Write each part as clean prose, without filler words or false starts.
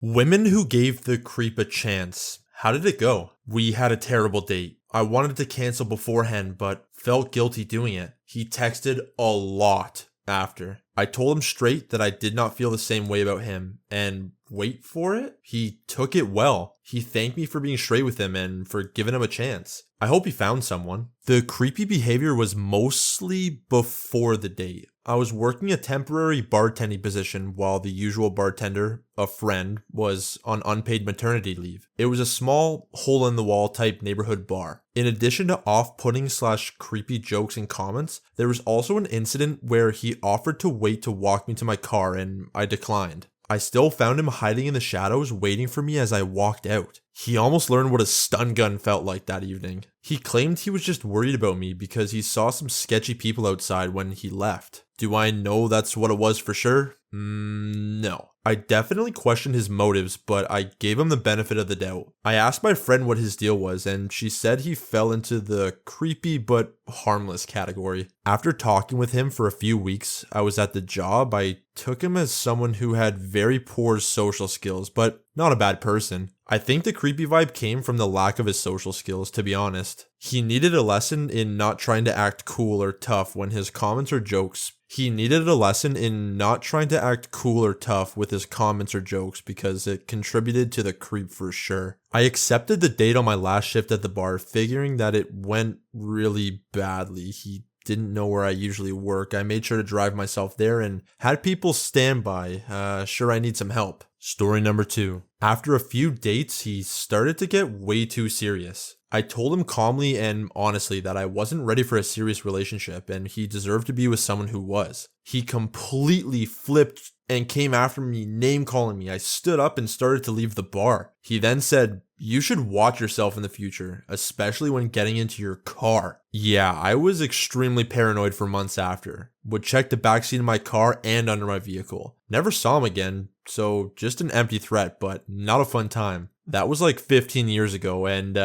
Women who gave the creep a chance. How did it go? We had a terrible date. I wanted to cancel beforehand, but felt guilty doing it. He texted a lot after. I told him straight that I did not feel the same way about him, and wait for it, he took it well. He thanked me for being straight with him and for giving him a chance. I hope he found someone. The creepy behavior was mostly before the date. I was working a temporary bartending position while the usual bartender, a friend, was on unpaid maternity leave. It was a small, hole-in-the-wall type neighborhood bar. In addition to off-putting / creepy jokes and comments, there was also an incident where he offered to wait to walk me to my car and I declined. I still found him hiding in the shadows waiting for me as I walked out. He almost learned what a stun gun felt like that evening. He claimed he was just worried about me because he saw some sketchy people outside when he left. Do I know that's what it was for sure? No. I definitely questioned his motives, but I gave him the benefit of the doubt. I asked my friend what his deal was, and she said he fell into the creepy but harmless category. After talking with him for a few weeks, I was at the job. I took him as someone who had very poor social skills, but not a bad person. I think the creepy vibe came from the lack of his social skills, to be honest. He needed a lesson in not trying to act cool or tough when his comments or jokes. He needed a lesson in not trying to act cool or tough with his comments or jokes because it contributed to the creep for sure. I accepted the date on my last shift at the bar, figuring that it went really badly. He didn't know where I usually work. I made sure to drive myself there and had people stand by. Sure, I need some help. Story number 2. After a few dates, he started to get way too serious. I told him calmly and honestly that I wasn't ready for a serious relationship and he deserved to be with someone who was. He completely flipped and came after me, name calling me. I stood up and started to leave the bar. He then said, "You should watch yourself in the future, especially when getting into your car." Yeah, I was extremely paranoid for months after. Would check the backseat of my car and under my vehicle. Never saw him again, so just an empty threat, but not a fun time. That was like 15 years ago, and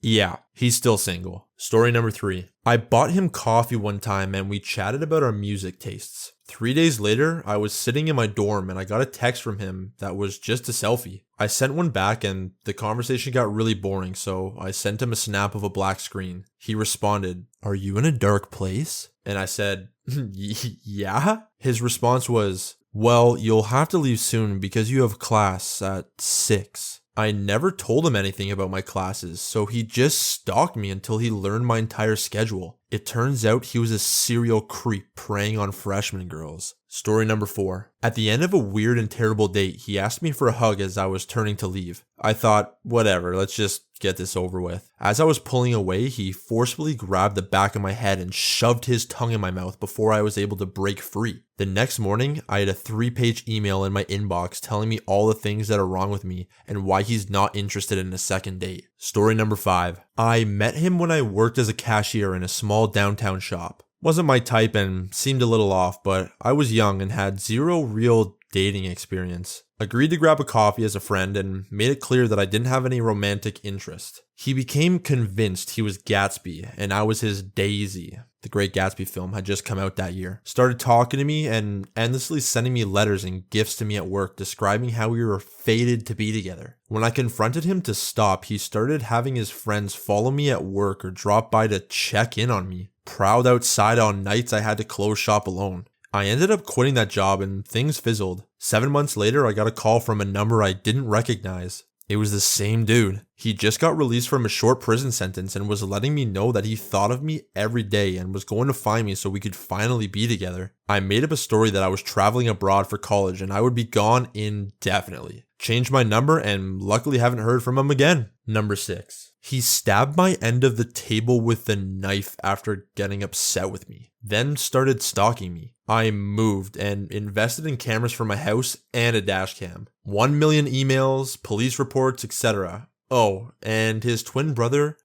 yeah, he's still single. Story number 3. I bought him coffee one time and we chatted about our music tastes. 3 days later, I was sitting in my dorm and I got a text from him that was just a selfie. I sent one back and the conversation got really boring, so I sent him a snap of a black screen. He responded, "Are you in a dark place?" And I said, "Yeah?" His response was, "Well, you'll have to leave soon because you have class at 6. I never told him anything about my classes, so he just stalked me until he learned my entire schedule. It turns out he was a serial creep preying on freshman girls. Story number 4. At the end of a weird and terrible date, he asked me for a hug as I was turning to leave. I thought, whatever, let's just get this over with. As I was pulling away, he forcefully grabbed the back of my head and shoved his tongue in my mouth before I was able to break free. The next morning, I had a 3-page email in my inbox telling me all the things that are wrong with me and why he's not interested in a second date. Story number 5. I met him when I worked as a cashier in a small downtown shop. Wasn't my type and seemed a little off, but I was young and had zero real dating experience. Agreed to grab a coffee as a friend and made it clear that I didn't have any romantic interest. He became convinced he was Gatsby and I was his Daisy. The Great Gatsby film had just come out that year. Started talking to me and endlessly sending me letters and gifts to me at work describing how we were fated to be together. When I confronted him to stop, he started having his friends follow me at work or drop by to check in on me. Prowled outside on nights I had to close shop alone. I ended up quitting that job and things fizzled. 7 months later, I got a call from a number I didn't recognize. It was the same dude. He just got released from a short prison sentence and was letting me know that he thought of me every day and was going to find me so we could finally be together. I made up a story that I was traveling abroad for college and I would be gone indefinitely. Changed my number and luckily haven't heard from him again. Number 6. He stabbed my end of the table with a knife after getting upset with me, then started stalking me. I moved and invested in cameras for my house and a dash cam. 1 million emails, police reports, etc. Oh, and his twin brother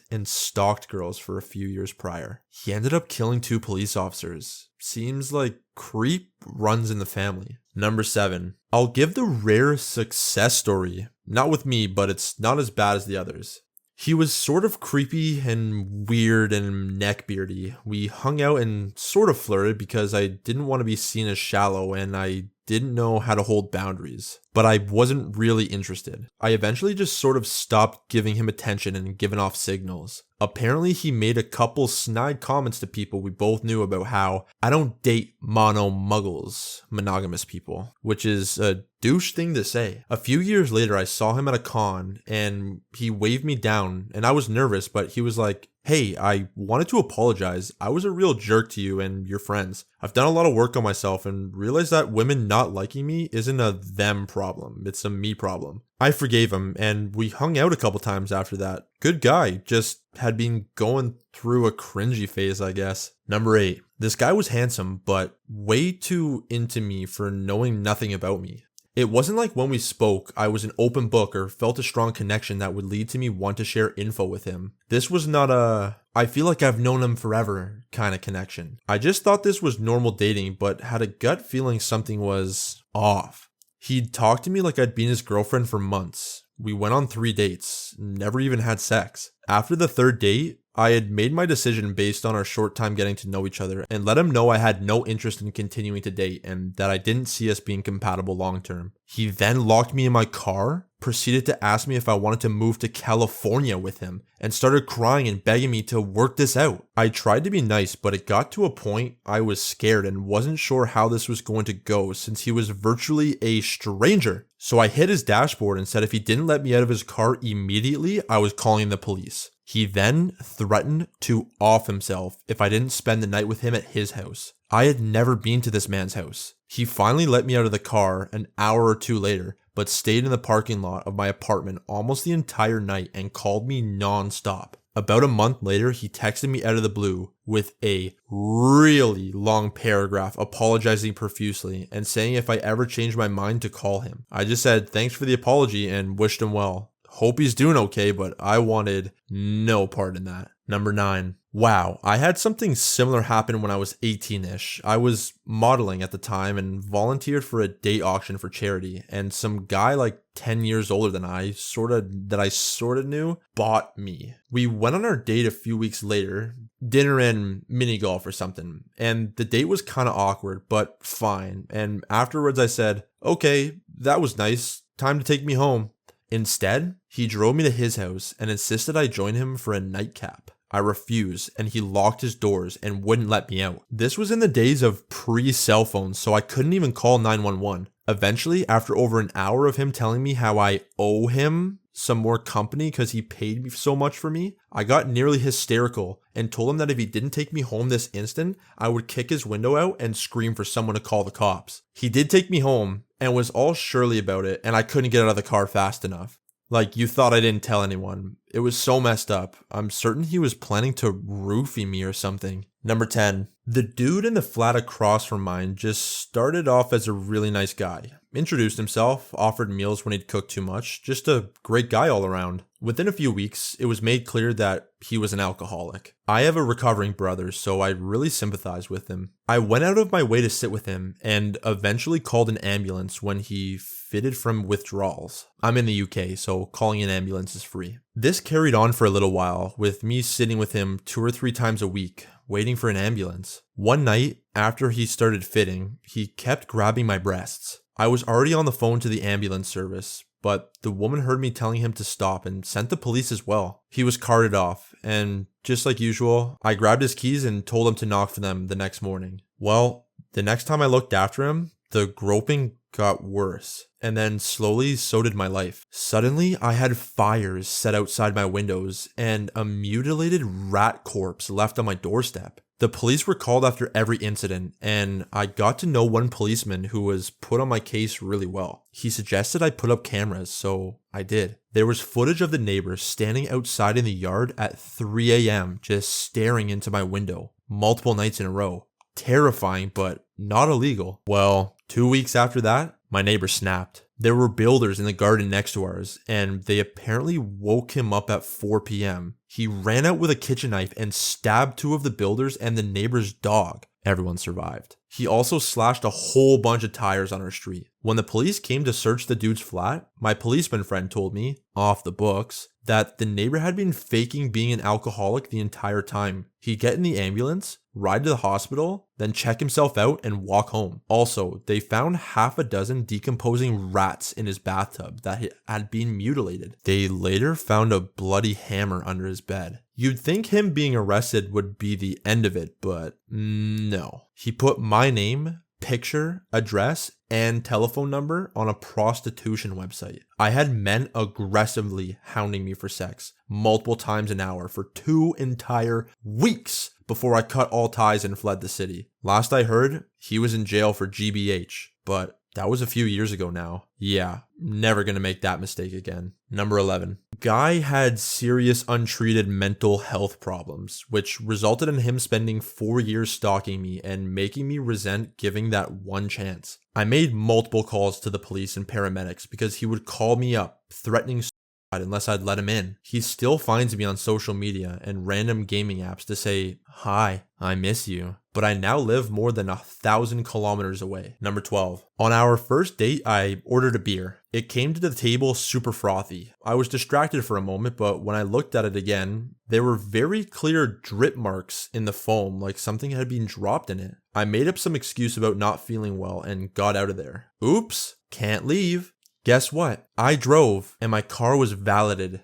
and stalked girls for a few years prior. He ended up killing 2 police officers. Seems like creep runs in the family. Number 7. I'll give the rare success story. Not with me, but it's not as bad as the others. He was sort of creepy and weird and neckbeardy. We hung out and sort of flirted because I didn't want to be seen as shallow and I didn't know how to hold boundaries. but I wasn't really interested. I eventually just sort of stopped giving him attention and giving off signals. Apparently, he made a couple snide comments to people we both knew about how I don't date monogamous people, which is a douche thing to say. A few years later, I saw him at a con and he waved me down and I was nervous, but he was like, "Hey, I wanted to apologize. I was a real jerk to you and your friends. I've done a lot of work on myself and realized that women not liking me isn't a them problem, it's a me problem." I forgave him and we hung out a couple times after that. Good guy, just had been going through a cringy phase, I guess. Number 8. This guy was handsome, but way too into me for knowing nothing about me. It wasn't like when we spoke, I was an open book or felt a strong connection that would lead to me want to share info with him. This was not a, I feel like I've known him forever kind of connection. I just thought this was normal dating, but had a gut feeling something was off. He'd talked to me like I'd been his girlfriend for months. We went on 3 dates, never even had sex. After the 3rd date, I had made my decision based on our short time getting to know each other and let him know I had no interest in continuing to date and that I didn't see us being compatible long term. He then locked me in my car, proceeded to ask me if I wanted to move to California with him, and started crying and begging me to work this out. I tried to be nice, but it got to a point I was scared and wasn't sure how this was going to go since he was virtually a stranger. So I hit his dashboard and said if he didn't let me out of his car immediately, I was calling the police. He then threatened to off himself if I didn't spend the night with him at his house. I had never been to this man's house. He finally let me out of the car an hour or 2 later, but stayed in the parking lot of my apartment almost the entire night and called me non-stop. About a month later, he texted me out of the blue with a really long paragraph apologizing profusely and saying if I ever changed my mind to call him. I just said thanks for the apology and wished him well. Hope he's doing okay, but I wanted no part in that. Number 9. Wow, I had something similar happen when I was 18-ish. I was modeling at the time and volunteered for a date auction for charity, and some guy like 10 years older than I sort of knew, bought me. We went on our date a few weeks later, dinner and mini golf or something, and the date was kind of awkward, but fine. And afterwards I said, "Okay, that was nice. Time to take me home." Instead, he drove me to his house and insisted I join him for a nightcap. I refused, and he locked his doors and wouldn't let me out. This was in the days of pre-cell phones, so I couldn't even call 911. Eventually, after over an hour of him telling me how I owe him some more company because he paid me so much for me, I got nearly hysterical and told him that if he didn't take me home this instant, I would kick his window out and scream for someone to call the cops. He did take me home and was all surly about it, and I couldn't get out of the car fast enough. Like, you thought I didn't tell anyone. It was so messed up. I'm certain he was planning to roofie me or something. Number 10. The dude in the flat across from mine just started off as a really nice guy. Introduced himself, offered meals when he'd cooked too much, just a great guy all around. Within a few weeks, it was made clear that he was an alcoholic. I have a recovering brother, so I really sympathized with him. I went out of my way to sit with him and eventually called an ambulance when he fitted from withdrawals. I'm in the UK, so calling an ambulance is free. This carried on for a little while, with me sitting with him 2 or 3 times a week, waiting for an ambulance. One night, after he started fitting, he kept grabbing my breasts. I was already on the phone to the ambulance service, but the woman heard me telling him to stop and sent the police as well. He was carted off, and just like usual, I grabbed his keys and told him to knock for them the next morning. Well, the next time I looked after him, the groping got worse, and then slowly so did my life. Suddenly, I had fires set outside my windows and a mutilated rat corpse left on my doorstep. The police were called after every incident, and I got to know one policeman who was put on my case really well. He suggested I put up cameras, so I did. There was footage of the neighbors standing outside in the yard at 3 a.m. just staring into my window, multiple nights in a row. Terrifying, but not illegal. Well, 2 weeks after that, my neighbor snapped. There were builders in the garden next to ours, and they apparently woke him up at 4 p.m. He ran out with a kitchen knife and stabbed 2 of the builders and the neighbor's dog. Everyone survived. He also slashed a whole bunch of tires on our street. When the police came to search the dude's flat, my policeman friend told me, off the books, that the neighbor had been faking being an alcoholic the entire time. He'd get in the ambulance, ride to the hospital, then check himself out and walk home. Also, they found half a dozen decomposing rats in his bathtub that had been mutilated. They later found a bloody hammer under his bed. You'd think him being arrested would be the end of it, but no. He put my name, picture, address, and telephone number on a prostitution website. I had men aggressively hounding me for sex multiple times an hour for 2 entire weeks before I cut all ties and fled the city. Last I heard, he was in jail for GBH, but that was a few years ago now. Yeah, never gonna make that mistake again. Number 11. Guy had serious untreated mental health problems, which resulted in him spending 4 years stalking me and making me resent giving that one chance. I made multiple calls to the police and paramedics because he would call me up, threatening suicide unless I'd let him in. He still finds me on social media and random gaming apps to say, "Hi, I miss you." But I now live more than 1,000 kilometers away. Number 12. On our first date, I ordered a beer. It came to the table super frothy. I was distracted for a moment, but when I looked at it again, there were very clear drip marks in the foam, like something had been dropped in it. I made up some excuse about not feeling well and got out of there. Oops, can't leave. Guess what? I drove and my car was valeted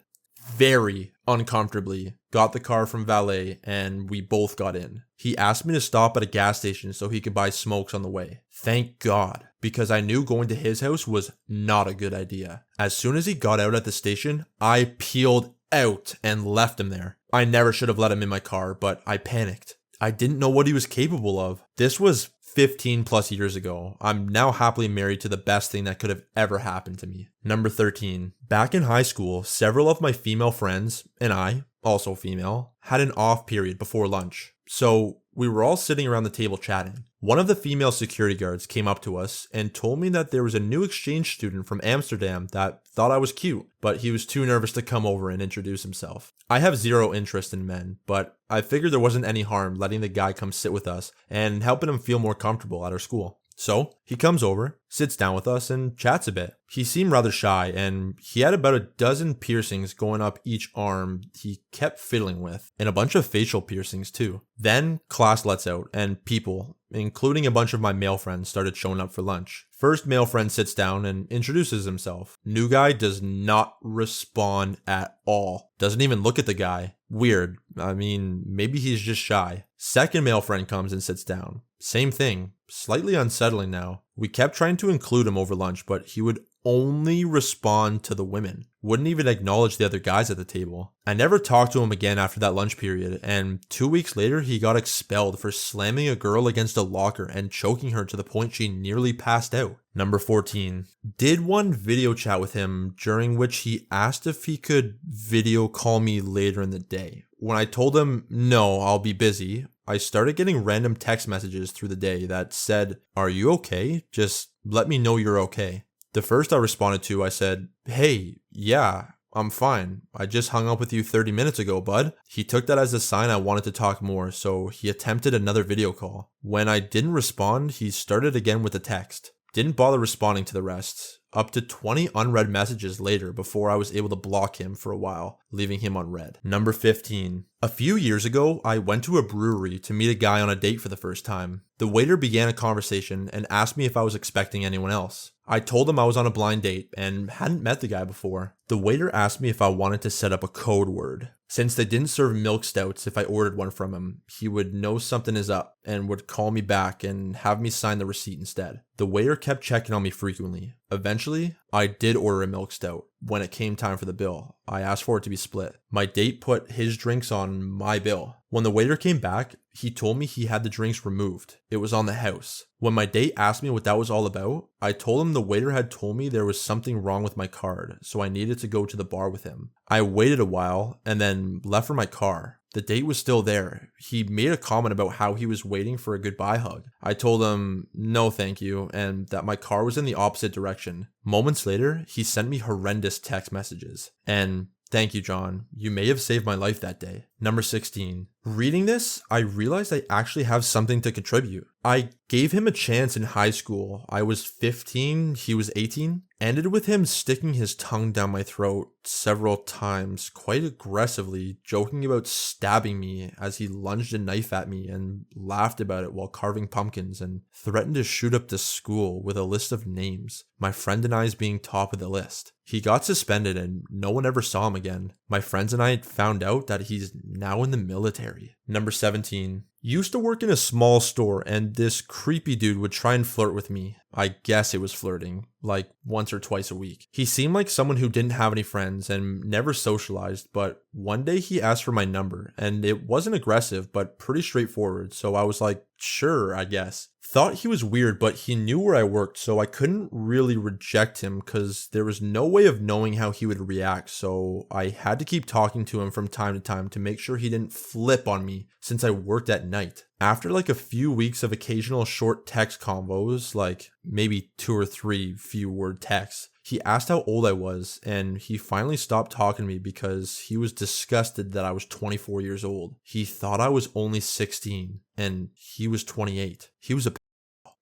very uncomfortably. Got the car from valet and we both got in. He asked me to stop at a gas station so he could buy smokes on the way. Thank God, because I knew going to his house was not a good idea. As soon as he got out at the station, I peeled out and left him there. I never should have let him in my car, but I panicked. I didn't know what he was capable of. This was 15 plus years ago. I'm now happily married to the best thing that could have ever happened to me. Number 13. Back in high school, several of my female friends, and I, also female, had an off period before lunch. So we were all sitting around the table chatting. One of the female security guards came up to us and told me that there was a new exchange student from Amsterdam that thought I was cute, but he was too nervous to come over and introduce himself. I have zero interest in men, but I figured there wasn't any harm letting the guy come sit with us and helping him feel more comfortable at our school. So he comes over, sits down with us, and chats a bit. He seemed rather shy, and he had about a dozen piercings going up each arm he kept fiddling with, and a bunch of facial piercings too. Then class lets out, and people, including a bunch of my male friends, started showing up for lunch. First male friend sits down and introduces himself. New guy does not respond at all. Doesn't even look at the guy. Weird. I mean, maybe he's just shy. Second male friend comes and sits down. Same thing. Slightly unsettling now. We kept trying to include him over lunch, but he would only respond to the women. Wouldn't even acknowledge the other guys at the table. I never talked to him again after that lunch period, and 2 weeks later he got expelled for slamming a girl against a locker and choking her to the point she nearly passed out. Number 14. Did one video chat with him during which he asked if he could video call me later in the day. When I told him, no, I'll be busy, I started getting random text messages through the day that said, "Are you okay? Just let me know you're okay." The first I responded to, I said, "Hey, yeah, I'm fine. I just hung up with you 30 minutes ago, bud." He took that as a sign I wanted to talk more, so he attempted another video call. When I didn't respond, he started again with a text. Didn't bother responding to the rest. Up to 20 unread messages later before I was able to block him for a while, leaving him unread. Number 15. A few years ago, I went to a brewery to meet a guy on a date for the first time. The waiter began a conversation and asked me if I was expecting anyone else. I told him I was on a blind date and hadn't met the guy before. The waiter asked me if I wanted to set up a code word. Since they didn't serve milk stouts if I ordered one from him, he would know something is up and would call me back and have me sign the receipt instead. The waiter kept checking on me frequently. Eventually, I did order a milk stout. When it came time for the bill, I asked for it to be split. My date put his drinks on my bill. When the waiter came back, he told me he had the drinks removed. It was on the house. When my date asked me what that was all about, I told him the waiter had told me there was something wrong with my card, so I needed to go to the bar with him. I waited a while and then left for my car. The date was still there. He made a comment about how he was waiting for a goodbye hug. I told him, no thank you, and that my car was in the opposite direction. Moments later, he sent me horrendous text messages. And Thank you, John. You may have saved my life that day. Number 16. Reading this, I realized I actually have something to contribute. I gave him a chance in high school. I was 15, he was 18. Ended with him sticking his tongue down my throat several times, quite aggressively, joking about stabbing me as he lunged a knife at me and laughed about it while carving pumpkins, and threatened to shoot up the school with a list of names, my friend and I's being top of the list. He got suspended and no one ever saw him again. My friends and I found out that he's now in the military. Number 17. Used to work in a small store and this creepy dude would try and flirt with me. I guess it was flirting, like once or twice a week. He seemed like someone who didn't have any friends and never socialized, but one day he asked for my number and it wasn't aggressive but pretty straightforward, so I was like, sure, I guess. Thought he was weird, but he knew where I worked, so I couldn't really reject him because there was no way of knowing how he would react, so I had to keep talking to him from time to time to make sure he didn't flip on me since I worked at night. After like a few weeks of occasional short text combos, like maybe 2 or 3 few word texts, he asked how old I was, and he finally stopped talking to me because he was disgusted that I was 24 years old. He thought I was only 16, and he was 28. He was a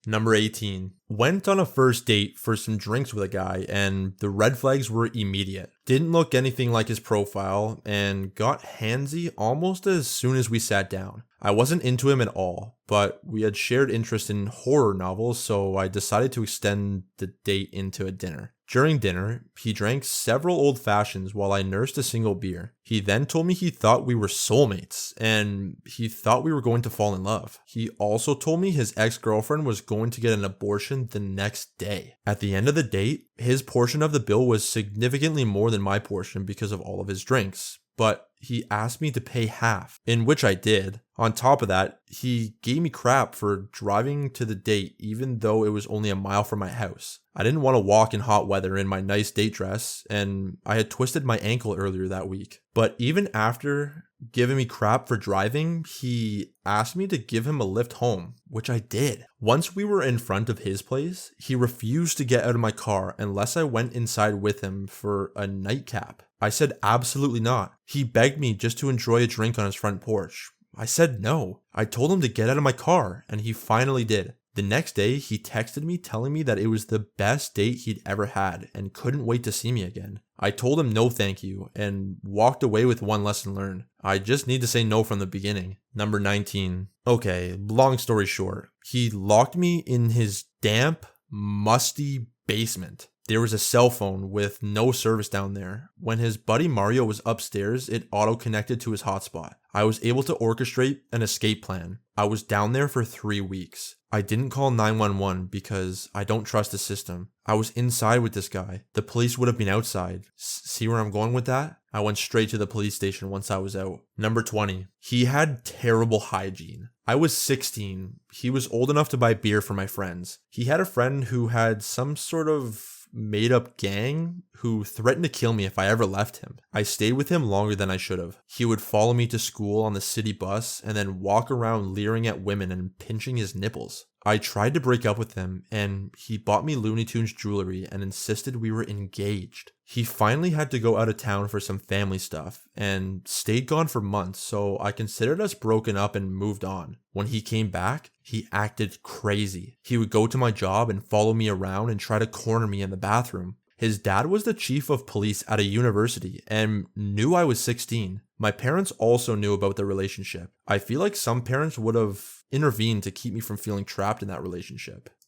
Number 18. Went on a first date for some drinks with a guy, and the red flags were immediate. Didn't look anything like his profile, and got handsy almost as soon as we sat down. I wasn't into him at all, but we had shared interest in horror novels, so I decided to extend the date into a dinner. During dinner, he drank several old fashions while I nursed a single beer. He then told me he thought we were soulmates, and he thought we were going to fall in love. He also told me his ex-girlfriend was going to get an abortion the next day. At the end of the date, his portion of the bill was significantly more than my portion because of all of his drinks, but he asked me to pay half, in which I did. On top of that, he gave me crap for driving to the date even though it was only a mile from my house. I didn't want to walk in hot weather in my nice date dress, and I had twisted my ankle earlier that week. But even after giving me crap for driving, he asked me to give him a lift home, which I did. Once we were in front of his place, he refused to get out of my car unless I went inside with him for a nightcap. I said absolutely not. He begged me just to enjoy a drink on his front porch. I said no. I told him to get out of my car, and he finally did. The next day, he texted me telling me that it was the best date he'd ever had and couldn't wait to see me again. I told him no thank you and walked away with one lesson learned. I just need to say no from the beginning. Number 19. Okay, long story short, he locked me in his damp, musty basement. There was a cell phone with no service down there. When his buddy Mario was upstairs, it auto-connected to his hotspot. I was able to orchestrate an escape plan. I was down there for 3 weeks. I didn't call 911 because I don't trust the system. I was inside with this guy. The police would have been outside. See where I'm going with that? I went straight to the police station once I was out. Number 20. He had terrible hygiene. I was 16. He was old enough to buy beer for my friends. He had a friend who had some sort of made up gang who threatened to kill me if I ever left him. I stayed with him longer than I should have. He would follow me to school on the city bus and then walk around leering at women and pinching his nipples. I tried to break up with him, and he bought me Looney Tunes jewelry and insisted we were engaged. He finally had to go out of town for some family stuff and stayed gone for months, so I considered us broken up and moved on. When he came back, he acted crazy. He would go to my job and follow me around and try to corner me in the bathroom. His dad was the chief of police at a university and knew I was 16. My parents also knew about the relationship. I feel like some parents would have intervened to keep me from feeling trapped in that relationship.